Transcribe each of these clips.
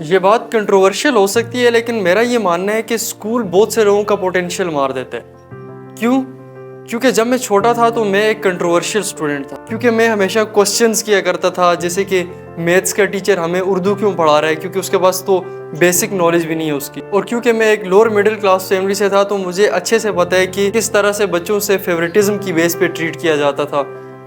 ये बात कंट्रोवर्शियल हो सकती है, लेकिन मेरा ये मानना है कि स्कूल बहुत से लोगों का पोटेंशियल मार देता है। क्यों? क्योंकि जब मैं छोटा था तो मैं एक कंट्रोवर्शियल स्टूडेंट था, क्योंकि मैं हमेशा क्वेश्चंस किया करता था, जैसे कि मैथ्स का टीचर हमें उर्दू क्यों पढ़ा रहा है, क्योंकि उसके पास तो बेसिक नॉलेज भी नहीं है उसकी। और क्योंकि मैं एक लोअर मिडिल क्लास फैमिली से था, तो मुझे अच्छे से पता है कि किस तरह से बच्चों से फेवरेटिज्म की बेस पे ट्रीट किया जाता था।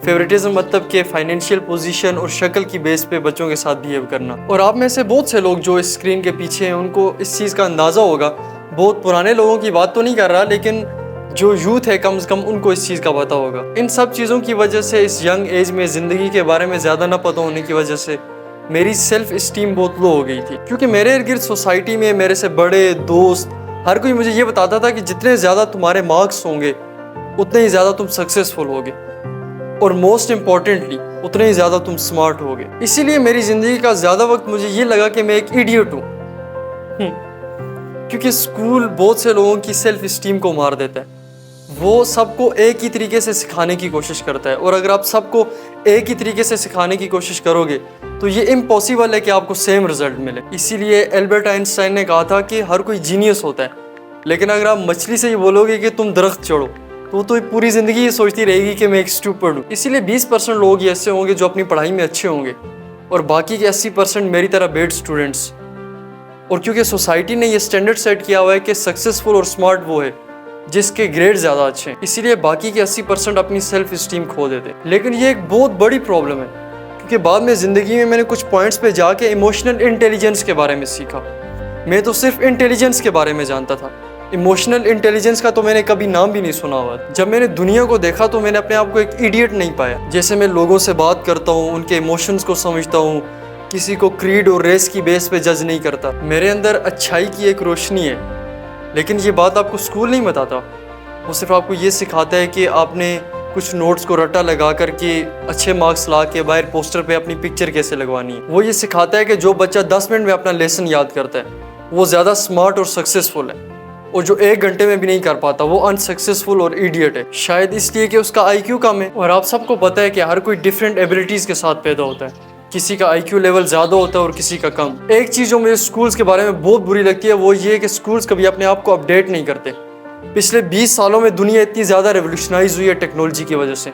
फेवरेटिज्म मतलब कि फाइनेंशियल पोजीशन और शक्ल की बेस पे बच्चों के साथ बिहेव करना। और आप में से बहुत से लोग जो इस स्क्रीन के पीछे हैं, उनको इस चीज़ का अंदाज़ा होगा। बहुत पुराने लोगों की बात तो नहीं कर रहा, लेकिन जो यूथ है कम से कम उनको इस चीज़ का पता होगा। इन सब चीज़ों की वजह से, इस यंग एज में ज़िंदगी के बारे में ज़्यादा ना पता होने की वजह से मेरी सेल्फ इस्टीम बहुत लो हो गई थी। क्योंकि मेरे इर्द गिर्द सोसाइटी में मेरे से बड़े दोस्त हर कोई मुझे ये बताता था कि जितने ज़्यादा तुम्हारे मार्क्स होंगे उतने ही ज़्यादा तुम सक्सेसफुल होगे, और मोस्ट इम्पॉर्टेंटली उतने ही ज़्यादा तुम स्मार्ट होगे। इसीलिए मेरी ज़िंदगी का ज़्यादा वक्त मुझे ये लगा कि मैं एक इडियट हूँ। क्योंकि स्कूल बहुत से लोगों की सेल्फ इस्टीम को मार देता है। वो सबको एक ही तरीके से सिखाने की कोशिश करता है, और अगर आप सबको एक ही तरीके से सिखाने की कोशिश करोगे तो ये इम्पॉसिबल है कि आपको सेम रिजल्ट मिले। इसीलिए एल्बर्ट आइंस्टाइन ने कहा था कि हर कोई जीनियस होता है, लेकिन अगर आप मछली से ये बोलोगे कि तुम दरख्त चढ़ो तो पूरी ज़िंदगी ये सोचती रहेगी कि मैं एक स्टूपिड हूँ। इसीलिए 20% लोग ये ऐसे होंगे जो अपनी पढ़ाई में अच्छे होंगे, और बाकी के 80% मेरी तरह बेड स्टूडेंट्स। और क्योंकि सोसाइटी ने ये स्टैंडर्ड सेट किया हुआ है कि सक्सेसफुल और स्मार्ट वो है जिसके ग्रेड ज़्यादा अच्छे हैं, इसीलिए बाकी के 80% अपनी सेल्फ इस्टीम खो देते हैं। लेकिन ये एक बहुत बड़ी प्रॉब्लम है, क्योंकि बाद में ज़िंदगी में मैंने कुछ पॉइंट्स पे जाके इमोशनल इंटेलिजेंस के बारे में सीखा। मैं तो सिर्फ इंटेलिजेंस के बारे में जानता था, इमोशनल इंटेलिजेंस का तो मैंने कभी नाम भी नहीं सुना हुआ। जब मैंने दुनिया को देखा तो मैंने अपने आप को एक इडियट नहीं पाया। जैसे मैं लोगों से बात करता हूँ, उनके इमोशंस को समझता हूँ, किसी को क्रीड और रेस की बेस पे जज नहीं करता। मेरे अंदर अच्छाई की एक रोशनी है, लेकिन ये बात आपको स्कूल नहीं बताता। वो सिर्फ आपको ये सिखाता है कि आपने कुछ नोट्स को रट्टा लगा करके अच्छे मार्क्स ला के बाहर पोस्टर पे अपनी पिक्चर कैसे लगवानी है। वो ये सिखाता है कि जो बच्चा 10 मिनट में अपना लेसन याद करता है वो ज़्यादा स्मार्ट और सक्सेसफुल है, और जो 1 घंटे में भी नहीं कर पाता वो अनसक्सेसफुल और इडियट है। शायद इसलिए कि उसका IQ कम है। और आप सबको पता है कि हर कोई डिफरेंट एबिलिटीज़ के साथ पैदा होता है, किसी का IQ लेवल ज़्यादा होता है और किसी का कम। एक चीज़ जो मुझे स्कूल्स के बारे में बहुत बुरी लगती है वो ये है कि स्कूल्स कभी अपने आप को अपडेट नहीं करते। पिछले 20 सालों में दुनिया इतनी ज़्यादा रेवोल्यूशनाइज हुई है टेक्नोलॉजी की वजह से,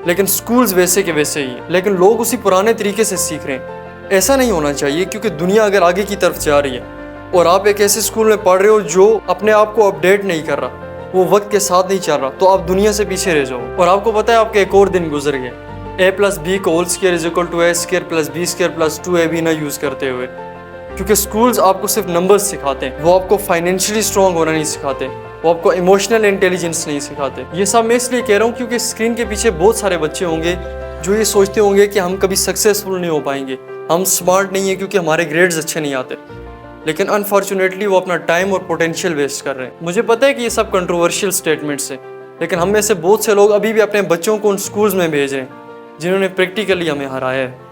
लेकिन स्कूल्स वैसे के वैसे ही है, लेकिन लोग उसी पुराने तरीके से सीख रहे हैं। ऐसा नहीं होना चाहिए, क्योंकि दुनिया अगर आगे की तरफ जा रही है और आप एक ऐसे स्कूल में पढ़ रहे हो जो अपने आप को अपडेट नहीं कर रहा, वो वक्त के साथ नहीं चल रहा, तो आप दुनिया से पीछे रह जाओ। और आपको पता है आपके एक और दिन गुजर गए a+b को whole square is equal to a² + b² + 2ab ना यूज़ करते हुए, क्योंकि स्कूल्स आपको सिर्फ नंबर्स सिखाते हैं, वो आपको फाइनेंशियली स्ट्रॉन्ग होना नहीं सिखाते, वो आपको इमोशनल इंटेलिजेंस नहीं सिखाते। ये सब मैं इसलिए कह रहा हूँ क्योंकि स्क्रीन के पीछे बहुत सारे बच्चे होंगे जो ये सोचते होंगे कि हम कभी सक्सेसफुल नहीं हो पाएंगे, हम स्मार्ट नहीं है क्योंकि हमारे ग्रेड्स अच्छे नहीं आते, लेकिन अनफॉर्चुनेटली वो अपना टाइम और पोटेंशियल वेस्ट कर रहे हैं। मुझे पता है कि ये सब कंट्रोवर्शियल स्टेटमेंट्स हैं, लेकिन हम में से बहुत से लोग अभी भी अपने बच्चों को उन स्कूल्स में भेज रहे हैं जिन्होंने प्रैक्टिकली हमें हराया है।